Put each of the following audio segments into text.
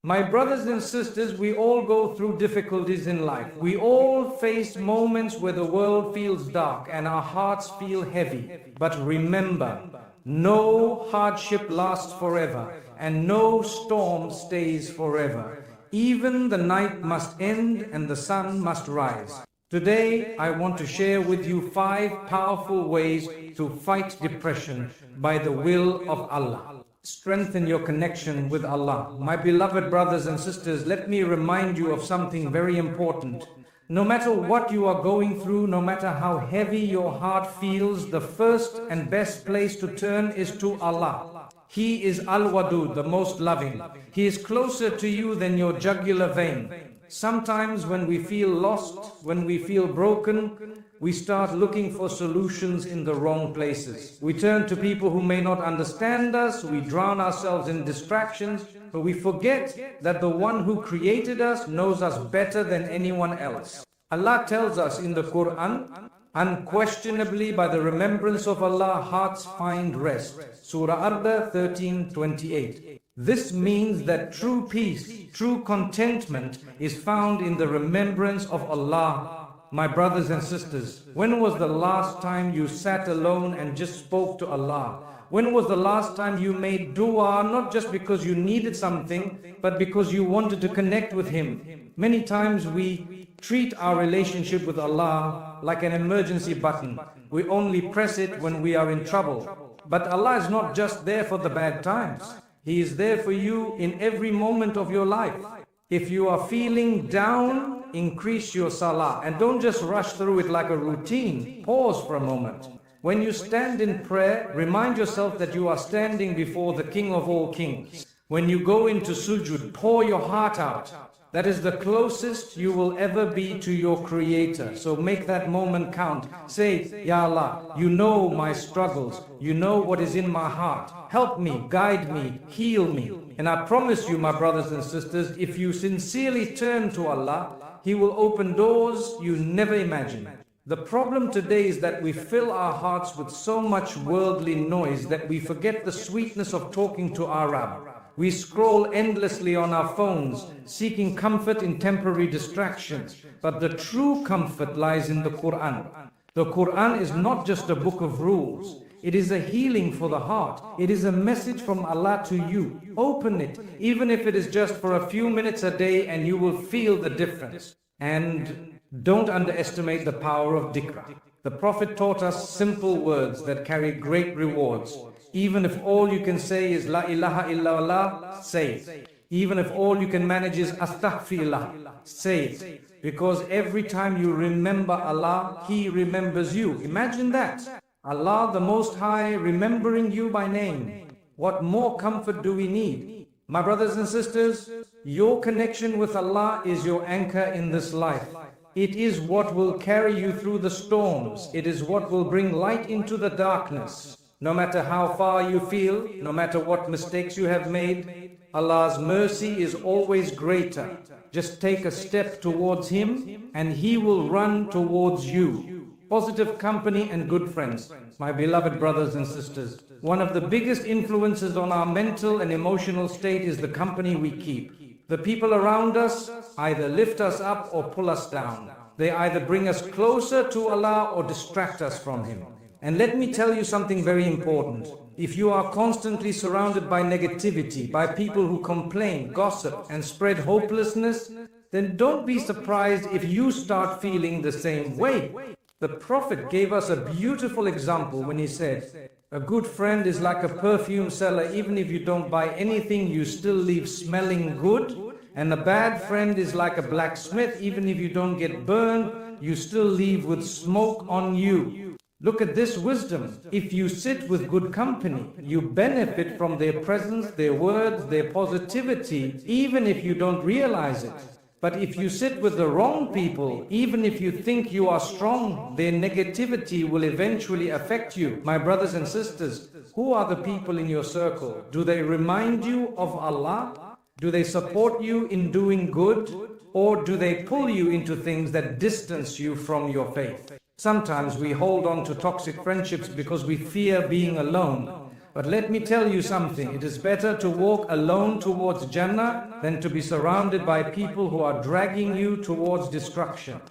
My brothers and sisters, we all go through difficulties in life. We all face moments where the world feels dark and our hearts feel heavy. But remember, no hardship lasts forever and no storm stays forever. Even the night must end and the sun must rise. Today, I want to share with you 5 powerful ways to fight depression by the will of Allah. Strengthen your connection with Allah. My beloved brothers and sisters, let me remind you of something very important. No matter what you are going through, no matter how heavy your heart feels, the first and best place to turn is to Allah. He is Al-Wadud, the most loving. He is closer to you than your jugular vein. Sometimes when we feel lost, when we feel broken, we start looking for solutions in the wrong places. We turn to people who may not understand us, we drown ourselves in distractions, but we forget that the one who created us knows us better than anyone else. Allah tells us in the Quran, unquestionably by the remembrance of Allah, hearts find rest. Surah Arda 13:28. This means that true peace, true contentment is found in the remembrance of Allah. My brothers and sisters, when was the last time you sat alone and just spoke to Allah? When was the last time you made dua, not just because you needed something, but because you wanted to connect with Him? Many times we treat our relationship with Allah like an emergency button. We only press it when we are in trouble. But Allah is not just there for the bad times. He is there for you in every moment of your life. If you are feeling down, increase your salah and don't just rush through it like a routine. Pause for a moment. When you stand in prayer, remind yourself that you are standing before the King of all kings. When you go into sujud, pour your heart out. That is the closest you will ever be to your Creator. So make that moment count. Say, Ya Allah, you know my struggles. You know what is in my heart. Help me, guide me, heal me. And I promise you, my brothers and sisters, if you sincerely turn to Allah, He will open doors you never imagined. The problem today is that we fill our hearts with so much worldly noise that we forget the sweetness of talking to our Rabb. We scroll endlessly on our phones, seeking comfort in temporary distractions. But the true comfort lies in the Quran. The Quran is not just a book of rules. It is a healing for the heart. It is a message from Allah to you. Open it, even if it is just for a few minutes a day, and you will feel the difference. And don't underestimate the power of dhikr. The Prophet taught us simple words that carry great rewards. Even if all you can say is La ilaha illallah, say it. Even if all you can manage is Astaghfirullah, say it. Because every time you remember Allah, He remembers you. Imagine that. Allah the Most High remembering you by name. What more comfort do we need? My brothers and sisters, your connection with Allah is your anchor in this life. It is what will carry you through the storms. It is what will bring light into the darkness. No matter how far you feel, no matter what mistakes you have made, Allah's mercy is always greater. Just take a step towards Him and He will run towards you. Positive company and good friends. My beloved brothers and sisters, one of the biggest influences on our mental and emotional state is the company we keep. The people around us either lift us up or pull us down. They either bring us closer to Allah or distract us from Him. And let me tell you something very important. If you are constantly surrounded by negativity, by people who complain, gossip, and spread hopelessness, then don't be surprised if you start feeling the same way. The Prophet gave us a beautiful example when he said, a good friend is like a perfume seller. Even if you don't buy anything, you still leave smelling good. And a bad friend is like a blacksmith. Even if you don't get burned, you still leave with smoke on you. Look at this wisdom. If you sit with good company, you benefit from their presence, their words, their positivity, even if you don't realize it. But if you sit with the wrong people, even if you think you are strong, their negativity will eventually affect you. My brothers and sisters, who are the people in your circle? Do they remind you of Allah? Do they support you in doing good? Or do they pull you into things that distance you from your faith? Sometimes we hold on to toxic friendships because we fear being alone. But let me tell you something, it is better to walk alone towards Jannah than to be surrounded by people who are dragging you towards destruction.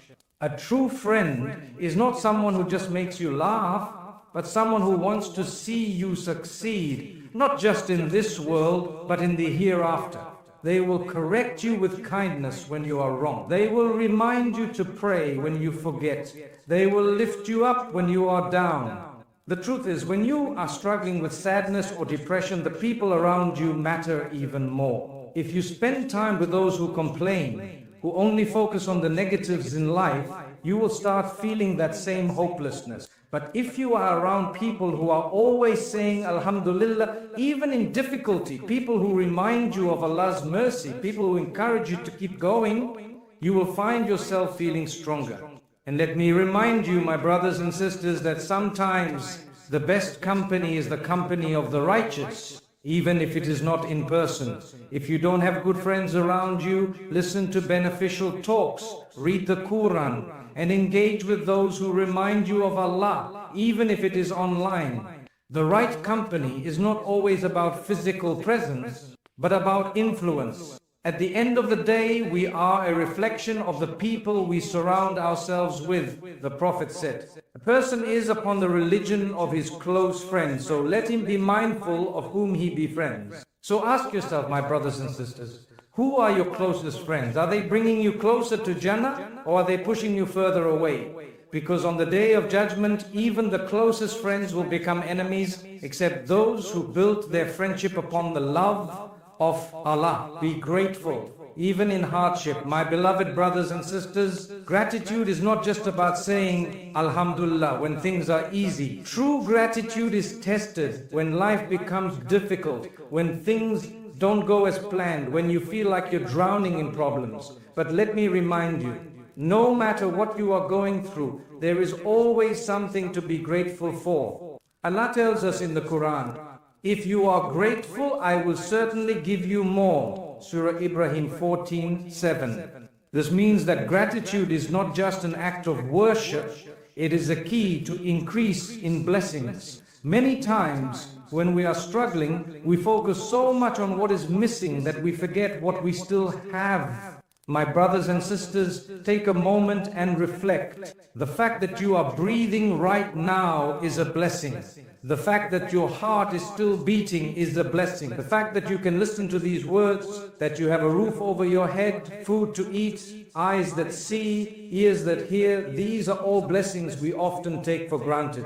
A true friend is not someone who just makes you laugh, but someone who wants to see you succeed, not just in this world, but in the hereafter. They will correct you with kindness when you are wrong. They will remind you to pray when you forget. They will lift you up when you are down. The truth is, when you are struggling with sadness or depression, the people around you matter even more. If you spend time with those who complain, who only focus on the negatives in life, you will start feeling that same hopelessness. But if you are around people who are always saying Alhamdulillah, even in difficulty, people who remind you of Allah's mercy, people who encourage you to keep going, you will find yourself feeling stronger. And let me remind you, my brothers and sisters, that sometimes the best company is the company of the righteous, even if it is not in person. If you don't have good friends around you, listen to beneficial talks, read the Quran, and engage with those who remind you of Allah, even if it is online. The right company is not always about physical presence, but about influence. At the end of the day, we are a reflection of the people we surround ourselves with, the Prophet said. A person is upon the religion of his close friends, so let him be mindful of whom he befriends. So ask yourself, my brothers and sisters, who are your closest friends? Are they bringing you closer to Jannah, or are they pushing you further away? Because on the day of judgment, even the closest friends will become enemies, except those who built their friendship upon the love of Allah. Be grateful, even in hardship. My beloved brothers and sisters, gratitude is not just about saying Alhamdulillah when things are easy. True gratitude is tested when life becomes difficult, when things don't go as planned, when you feel like you're drowning in problems. But let me remind you, no matter what you are going through, there is always something to be grateful for. Allah tells us in the Quran, if you are grateful, I will certainly give you more. Surah Ibrahim 14:7. This means that gratitude is not just an act of worship, it is a key to increase in blessings. Many times when we are struggling, we focus so much on what is missing that we forget what we still have. My brothers and sisters, take a moment and reflect. The fact that you are breathing right now is a blessing. The fact that your heart is still beating is a blessing. The fact that you can listen to these words, that you have a roof over your head, food to eat, eyes that see, ears that hear, these are all blessings we often take for granted.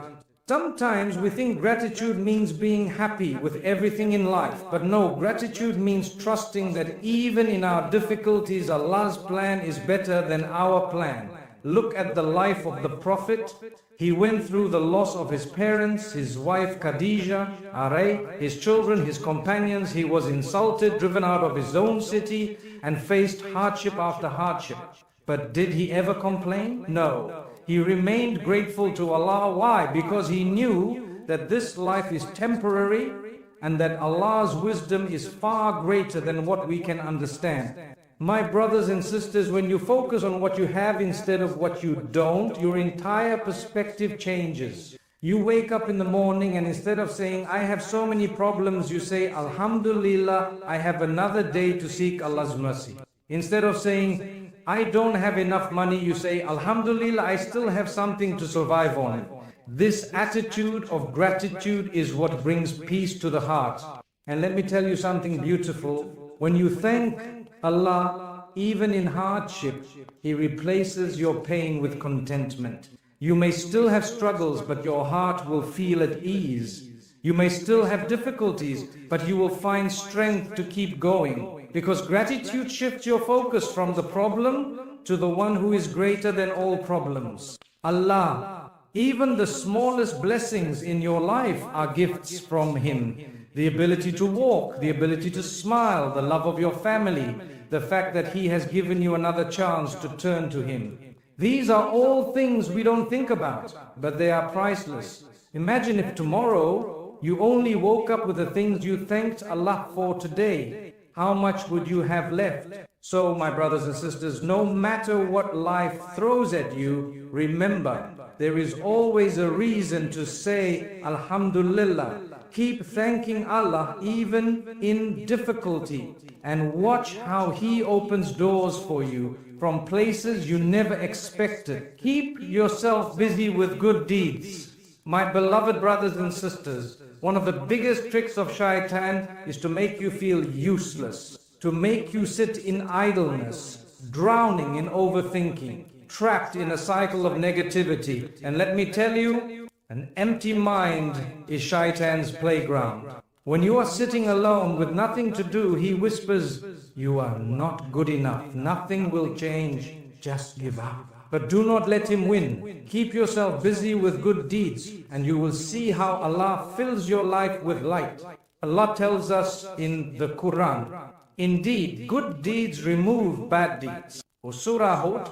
Sometimes we think gratitude means being happy with everything in life. But no, gratitude means trusting that even in our difficulties, Allah's plan is better than our plan. Look at the life of the Prophet. He went through the loss of his parents, his wife Khadija, his children, his companions. He was insulted, driven out of his own city, and faced hardship after hardship. But did he ever complain? No. He remained grateful to Allah. Why? Because he knew that this life is temporary and that Allah's wisdom is far greater than what we can understand. My brothers and sisters, when you focus on what you have instead of what you don't, your entire perspective changes. You wake up in the morning and instead of saying, I have so many problems, you say, Alhamdulillah, I have another day to seek Allah's mercy. Instead of saying, I don't have enough money, you say, Alhamdulillah, I still have something to survive on. This attitude of gratitude is what brings peace to the heart. And let me tell you something beautiful. When you thank Allah, even in hardship, He replaces your pain with contentment. You may still have struggles, but your heart will feel at ease. You may still have difficulties, but you will find strength to keep going. Because gratitude shifts your focus from the problem to the one who is greater than all problems. Allah. Even the smallest blessings in your life are gifts from Him. The ability to walk, the ability to smile, the love of your family, the fact that He has given you another chance to turn to Him. These are all things we don't think about, but they are priceless. Imagine if tomorrow you only woke up with the things you thanked Allah for today. How much would you have left? So, my brothers and sisters, no matter what life throws at you, remember, there is always a reason to say Alhamdulillah. Keep thanking Allah even in difficulty, and watch how He opens doors for you from places you never expected. Keep yourself busy with good deeds. My beloved brothers and sisters, one of the biggest tricks of shaitan is to make you feel useless, to make you sit in idleness, drowning in overthinking, trapped in a cycle of negativity. And let me tell you, an empty mind is shaitan's playground. When you are sitting alone with nothing to do, he whispers, you are not good enough. Nothing will change. Just give up. But do not let him win. Keep yourself busy with good deeds, and you will see how Allah fills your life with light. Allah tells us in the Quran, indeed, good deeds remove bad deeds. Surah Hud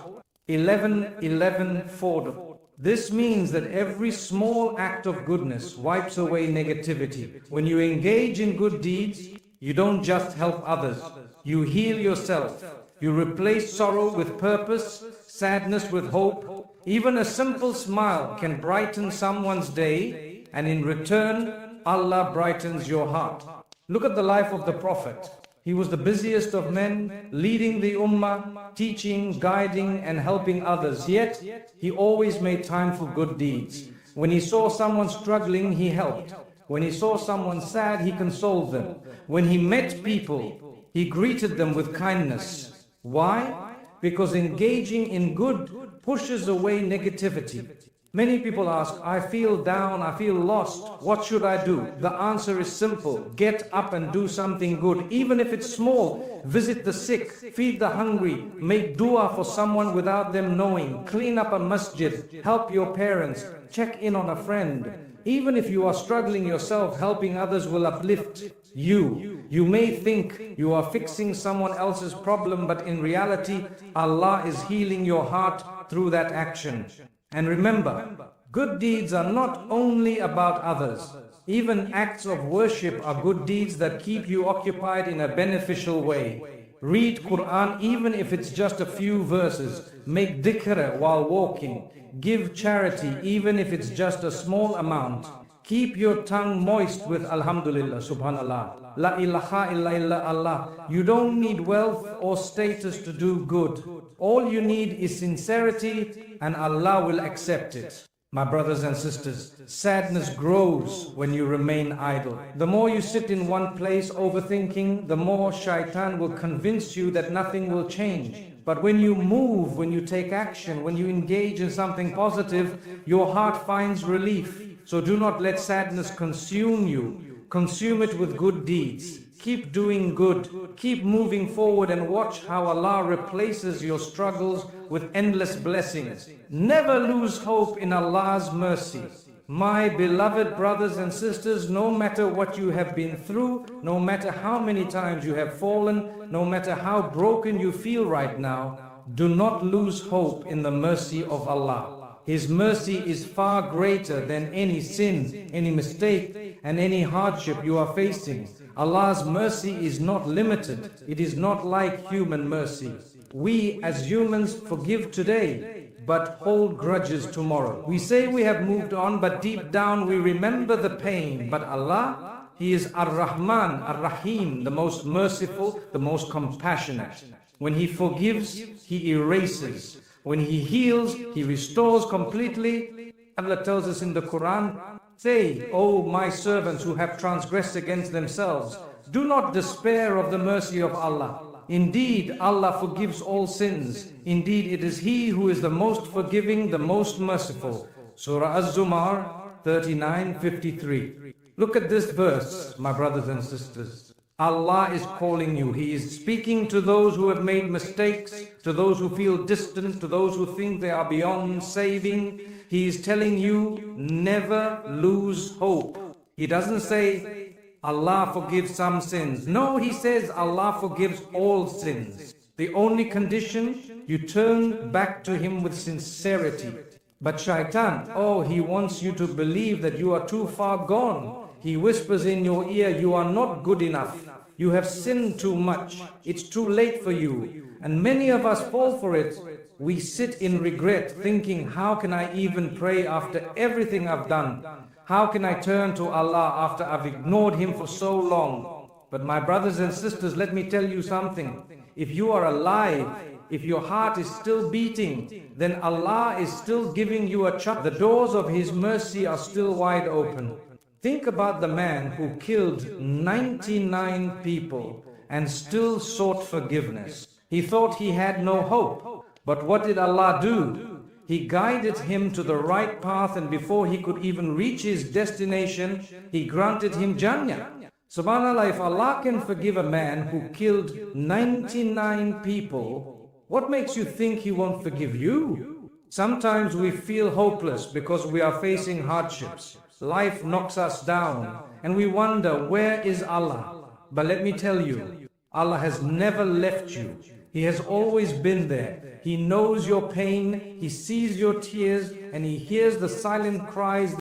11:11-4. This means that every small act of goodness wipes away negativity. When you engage in good deeds, you don't just help others, you heal yourself. You replace sorrow with purpose, sadness with hope. Even a simple smile can brighten someone's day, and in return, Allah brightens your heart. Look at the life of the Prophet. He was the busiest of men, leading the ummah, teaching, guiding, and helping others. Yet, he always made time for good deeds. When he saw someone struggling, he helped. When he saw someone sad, he consoled them. When he met people, he greeted them with kindness. Why? Because engaging in good pushes away negativity. Many people ask, I feel down, I feel lost. What should I do? The answer is simple. Get up and do something good. Even if it's small, visit the sick, feed the hungry, make dua for someone without them knowing, clean up a masjid, help your parents, check in on a friend. Even if you are struggling yourself, helping others will uplift you. You may think you are fixing someone else's problem, but in reality, Allah is healing your heart through that action. And remember, good deeds are not only about others. Even acts of worship are good deeds that keep you occupied in a beneficial way. Read Quran even if it's just a few verses. Make dhikr while walking. Give charity even if it's just a small amount. Keep your tongue moist with Alhamdulillah, Subhanallah. La ilaha illa Allah. You don't need wealth or status to do good. All you need is sincerity, and Allah will accept it. My brothers and sisters, sadness grows when you remain idle. The more you sit in one place overthinking, the more shaitan will convince you that nothing will change. But when you move, when you take action, when you engage in something positive, your heart finds relief. So do not let sadness consume you. Consume it with good deeds. Keep doing good. Keep moving forward, and watch how Allah replaces your struggles with endless blessings. Never lose hope in Allah's mercy. My beloved brothers and sisters, no matter what you have been through, no matter how many times you have fallen, no matter how broken you feel right now, do not lose hope in the mercy of Allah. His mercy is far greater than any sin, any mistake, and any hardship you are facing. Allah's mercy is not limited. It is not like human mercy. We as humans forgive today, but hold grudges tomorrow. We say we have moved on, but deep down we remember the pain. But Allah, He is Ar-Rahman, Ar-Rahim, the most merciful, the most compassionate. When He forgives, He erases. When He heals, He restores completely. Allah tells us in the Quran, say, O my servants who have transgressed against themselves, do not despair of the mercy of Allah. Indeed, Allah forgives all sins. Indeed, it is He who is the most forgiving, the most merciful. Surah Az-Zumar 39:53. Look at this verse, my brothers and sisters. Allah is calling you. He is speaking to those who have made mistakes, to those who feel distant, to those who think they are beyond saving. He is telling you, never lose hope. He doesn't say, Allah forgives some sins. No, He says Allah forgives all sins. The only condition, you turn back to Him with sincerity. But shaitan, oh, he wants you to believe that you are too far gone. He whispers in your ear, you are not good enough. You have sinned too much. It's too late for you. And many of us fall for it. We sit in regret, thinking, how can I even pray after everything I've done? How can I turn to Allah after I've ignored Him for so long? But my brothers and sisters, let me tell you something. If you are alive, if your heart is still beating, then Allah is still giving you a chance. The doors of His mercy are still wide open. Think about the man who killed 99 people and still sought forgiveness. He thought he had no hope. But what did Allah do? He guided him to the right path, and before he could even reach his destination, He granted him Jannah. Subhanallah, if Allah can forgive a man who killed 99 people, what makes you think He won't forgive you? Sometimes we feel hopeless because we are facing hardships. Life knocks us down and we wonder, where is Allah? But let me tell you, Allah has never left you. He has always been there. He knows your pain, He sees your tears, and He hears the silent cries